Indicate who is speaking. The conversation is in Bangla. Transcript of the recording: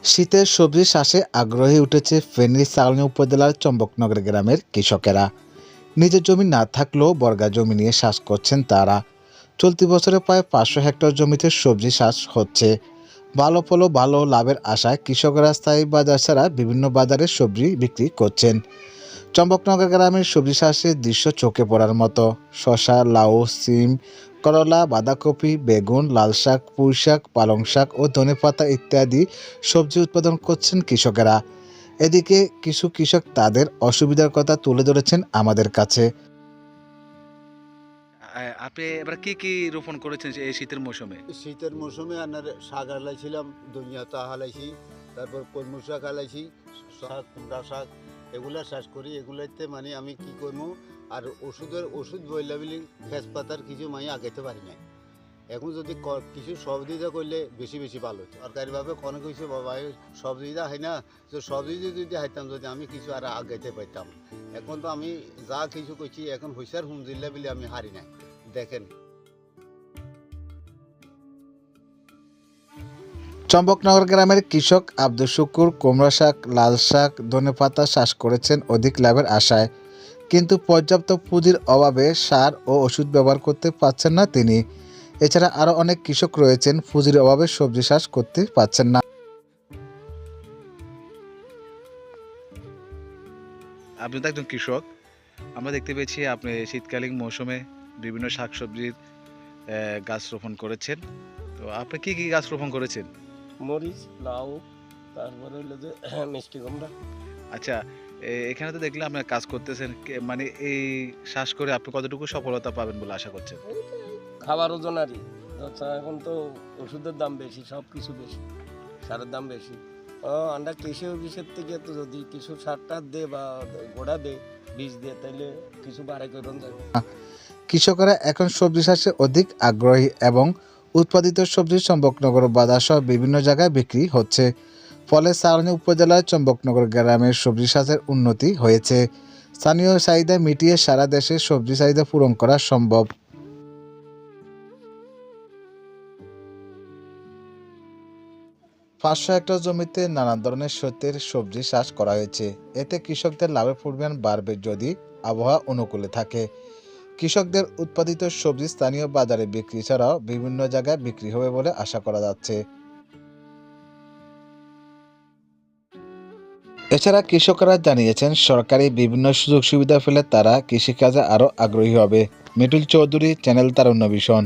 Speaker 1: শীতের সবজি চাষে আগ্রহী উঠেছে ফেনীর সালনী উপজেলার চম্বকনগর গ্রামের কৃষকেরা। নিজের জমি না থাকলেও বর্গা জমি নিয়ে চাষ করছেন তারা। চলতি বছরে প্রায় 500 হেক্টর জমিতে সবজি চাষ হচ্ছে। ভালো ফল ও ভালো লাভের আশায় কৃষকরা স্থায়ী বাজার ছাড়া বিভিন্ন বাজারে সবজি বিক্রি করছেন। চম্বকনগর গ্রামের সবজি চাষের দৃশ্য চোখে পড়ার মতো। শসা, লাউ, সিম, করলা, বাঁধাকপি, বেগুন, লাল শাক, পুঁই শাক, পালং শাক ও ধনেপাতা ইত্যাদি সবজি উৎপাদন করছেন কৃষকেরা। এদিকে কিছু কৃষক তাদের অসুবিধার কথা তুলে ধরেছেন আমাদের কাছে।
Speaker 2: আপনি এবার কি রোপণ করেছেন এই শীতের মৌসুমে?
Speaker 3: শীতের মৌসুমে আপনার শাক হালাইছিলাম, ধনিয়া তা হালাইছি, তারপর কলমু শাক হালাইছি, শাক, কুমড়া শাক, এগুলা চাষ করি। এগুলাতে মানে আমি কি করবো, আর ওষুধ বইলা বলি ঘেস পাতার কিছু মানে আগাইতে পারি না। এখন যদি কিছু সবজিটা করলে বেশি বেশি ভালো হতো। সরকারিভাবে অনেক কিছু বাবা সবজিটা হয় না, তো সবজি যদি হাইতাম, যদি আমি কিছু আর আগাইতে পারতাম। এখন তো আমি যা কিছু করছি এখন হুঁশিয়ার হুমজিল্লা বলে আমি হারি নাই। দেখেন,
Speaker 1: চম্বকনগর গ্রামের কৃষক আব্দুল শুকুর কুমড়া শাক, লাল শাক, ধনেপাতা চাষ করেছেন অধিক লাভের আশায়। কিন্তু পর্যাপ্ত পুঁজির অভাবে সার ও ওষুধ ব্যবহার করতে পারছেন না তিনি। এছাড়া আরও অনেক কৃষক রয়েছেন পুঁজির অভাবে সবজি চাষ করতে পারছেন না।
Speaker 2: আপনি তো একজন কৃষক। আমরা দেখতে পেয়েছি আপনি শীতকালীন মৌসুমে বিভিন্ন শাকসবজির গাছ রোপণ করেছেন। তো আপনি কি গাছ রোপণ করেছেন?
Speaker 4: মরিচ, লাউ, তারপরে হলো যে মিষ্টি কুমড়া।
Speaker 2: আচ্ছা, এখানে তো দেখলাম আপনি কাজ করতেছেন। মানে এই চাষ করে আপনি কতটুকু সফলতা পাবেন বলে আশা করছেন?
Speaker 4: খাবার ওজনারই। তাছাড়া এখন তো ওষুধের দাম বেশি, সব কিছু বেশি, সারের দাম বেশি। আমরা কৃষি অফিসের থেকে তো যদি কিছু সার টার দে বা গোড়া দে, বীজ দিয়ে, তাইলে কিছু বাড়াই করে যাবে।
Speaker 1: কৃষকেরা এখন সবজি চাষে অধিক আগ্রহী এবং উৎপাদিত সবজি চম্বকনগর বাজার সহ বিভিন্ন জায়গায় বিক্রি হচ্ছে। ফলে সালনী উপজেলার চম্বকনগর গ্রামের সবজি চাষের উন্নতি হয়েছে। স্থানীয় চাহিদা মিটিয়ে সারা দেশে সবজি চাহিদা পূরণ করা সম্ভব। 500 হেক্টর জমিতে নানা ধরনের শস্যের সবজি চাষ করা হয়েছে। এতে কৃষকদের লাভের পরিমাণ বাড়বে যদি আবহাওয়া অনুকূলে থাকে। কৃষকদের উৎপাদিত সবজি স্থানীয় বাজারে বিক্রি ছাড়াও বিভিন্ন জায়গায় বিক্রি হবে বলে আশা করা যাচ্ছে। এছাড়া কৃষকরা জানিয়েছেন সরকারি বিভিন্ন সুযোগ সুবিধা পেলে তারা কৃষিকাজে আরও আগ্রহী হবে। মিটুল চৌধুরী, চ্যানেল তারুণ্য ভিশন।